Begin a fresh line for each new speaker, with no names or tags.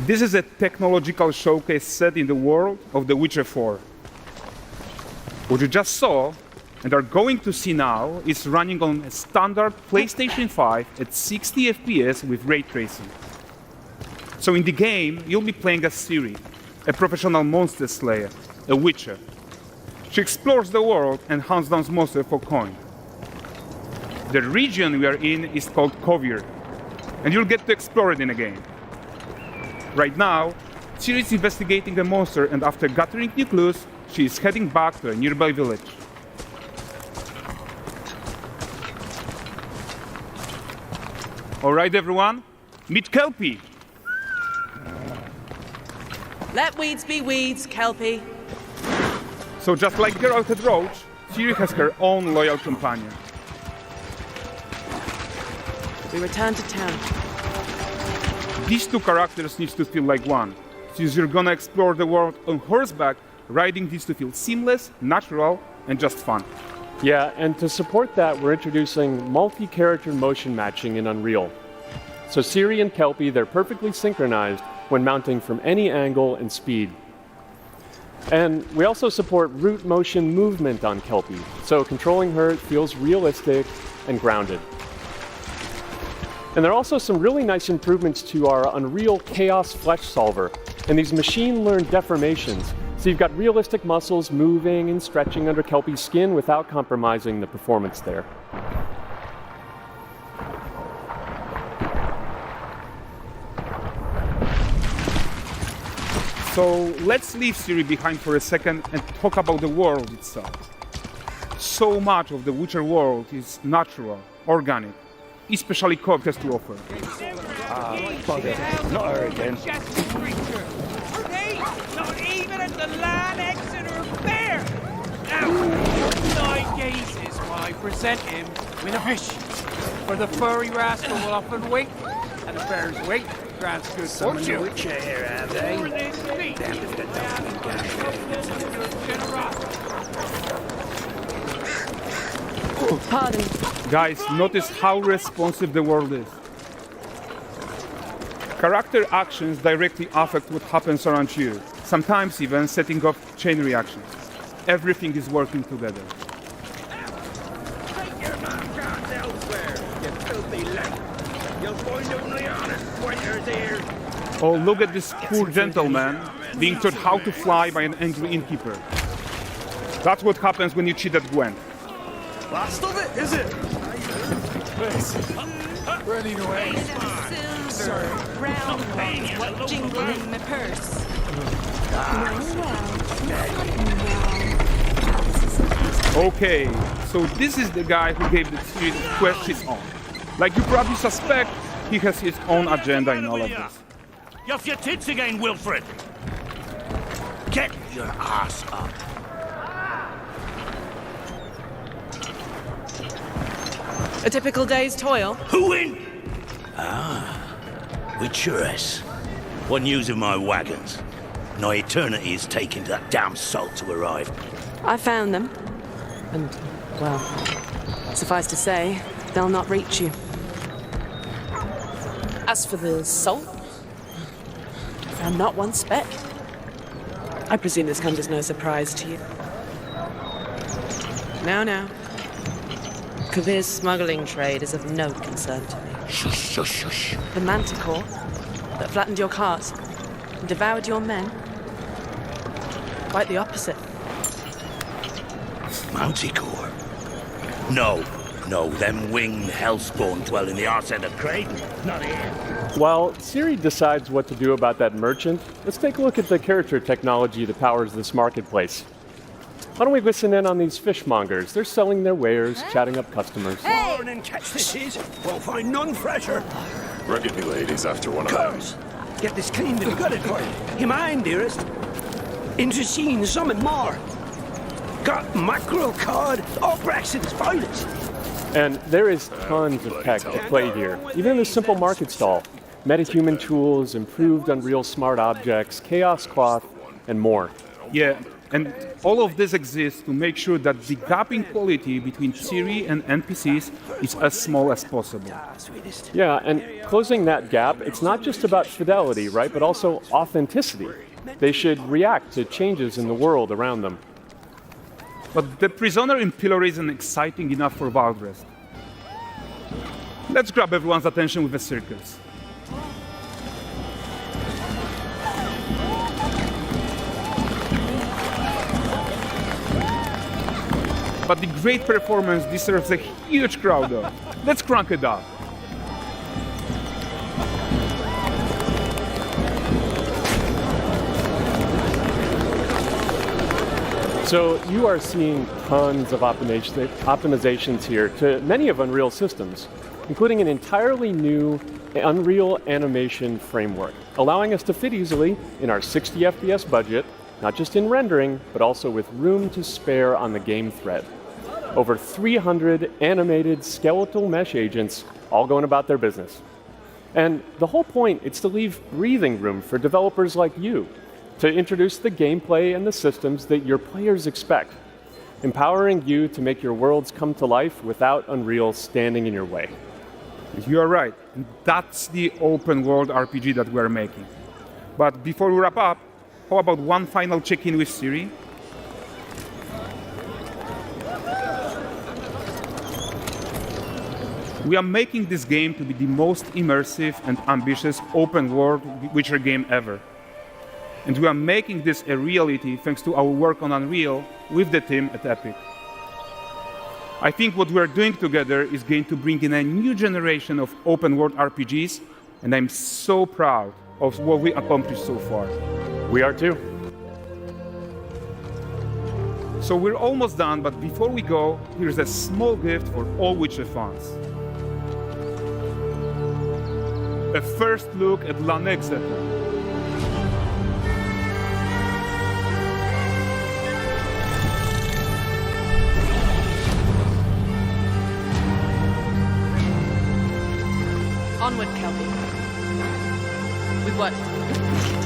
This is a technological showcase set in the world of The Witcher 4. What you just saw, and are going to see now, is running on a standard PlayStation 5 at 60 FPS with ray tracing. So in the game, you'll be playing as Ciri, a professional monster slayer, a witcher. She explores the world and hunts down monsters for coin. The region we are in is called Kovir, and you'll get to explore it in a game. Right now, Ciri is investigating the monster, and after gathering new clues, she is heading back to a nearby village. All right, everyone, meet Kelpie.
Let weeds be weeds, Kelpie.
So just like Geralt and Roach, Ciri has her own loyal companion.
We return to town.
These two characters need to feel like one. Since you're gonna explore the world on horseback, riding needs to feel seamless, natural, and just fun.
Yeah, and to support that, we're introducing multi-character motion matching in Unreal. So Ciri and Kelpie, they're perfectly synchronized when mounting from any angle and speed. And we also support root motion movement on Kelpie, so controlling her feels realistic and grounded. And there are also some really nice improvements to our Unreal Chaos Flesh Solver and these machine-learned deformations. So you've got realistic muscles moving and stretching under Kelpie's skin without compromising the performance there.
So let's leave Ciri behind for a second and talk about the world itself. So much of the Witcher world is natural, organic, especially Co-op has to offer.
Bugger. Not her again.
Not even at the Land Exeter Fair! Now, 9 gazes while I present him with a fish. For the furry rascal will often wink, and the bear's weight grants good fortune.
Witcher here, have they?
For this feat,
Damn if they
Pardon.
Guys, notice how responsive the world is. Character actions directly affect what happens around you, sometimes even setting off chain reactions. Everything is working together.
Take your man guns elsewhere, you filthy leg. You'll find only honest pointers here.
Oh, look at this poor gentleman being taught how to fly by an angry innkeeper. That's what happens when you cheat at Gwent.
Last of it, is it?
Ready to wait.
Round ones jingle in my purse.
Okay, so this is the guy who gave the series Quest his own. Like you probably suspect, he has his own agenda in all of this.
You off your tits again, Wilfred? Get your ass up.
A typical day's toil.
Who in? Witcheress. One news of my wagons. No eternity is taking that damn salt to arrive.
I found them. And, well, suffice to say, they'll not reach you. As for the salt, I found not one speck. I presume this comes as no surprise to you. Now. Kavir's smuggling trade is of no concern to me.
Shush, shush, shush.
The manticore that flattened your cart and devoured your men. Quite the opposite.
Manticore? No, them winged hellspawn dwell in the arse end of Creighton. Not here.
While Ciri decides what to do about that merchant, let's take a look at the character technology that powers this marketplace. Why don't we listen in on these fishmongers? They're selling their wares, chatting up customers.
Morning, catch this is. Won't find none fresher.
Reckon you ladies after one of
Comes.
those.
Get this cleaned and gutted for you. You mind, dearest? Into seeing some and more. Got mackerel, cod, all Brexit's finest.
And there is tons of tech at play here, even in this simple market stall. Metahuman tools, improved Unreal smart objects, chaos cloth, and more.
Yeah, And all of this exists to make sure that the gap in quality between Ciri and NPCs is as small as possible.
Yeah, and closing that gap, it's not just about fidelity, right, but also authenticity. They should react to changes in the world around them.
But the prisoner in Pillory isn't exciting enough for Valdrest. Let's grab everyone's attention with a circus. But the great performance deserves a huge crowd though. Let's crank it up.
So you are seeing tons of optimizations here to many of Unreal systems, including an entirely new Unreal animation framework, allowing us to fit easily in our 60 FPS budget, not just in rendering, but also with room to spare on the game thread. Over 300 animated skeletal mesh agents all going about their business. And the whole point is to leave breathing room for developers like you to introduce the gameplay and the systems that your players expect, empowering you to make your worlds come to life without Unreal standing in your way.
You are right. That's the open world RPG that we're making. But before we wrap up, how about one final check-in with Ciri? We are making this game to be the most immersive and ambitious open world Witcher game ever. And we are making this a reality thanks to our work on Unreal with the team at Epic. I think what we are doing together is going to bring in a new generation of open world RPGs, and I'm so proud of what we accomplished so far.
We are too.
So we're almost done, but before we go, here's a small gift for all Witcher fans. A first look at Lanexeter.
Onward, Kelby. With what?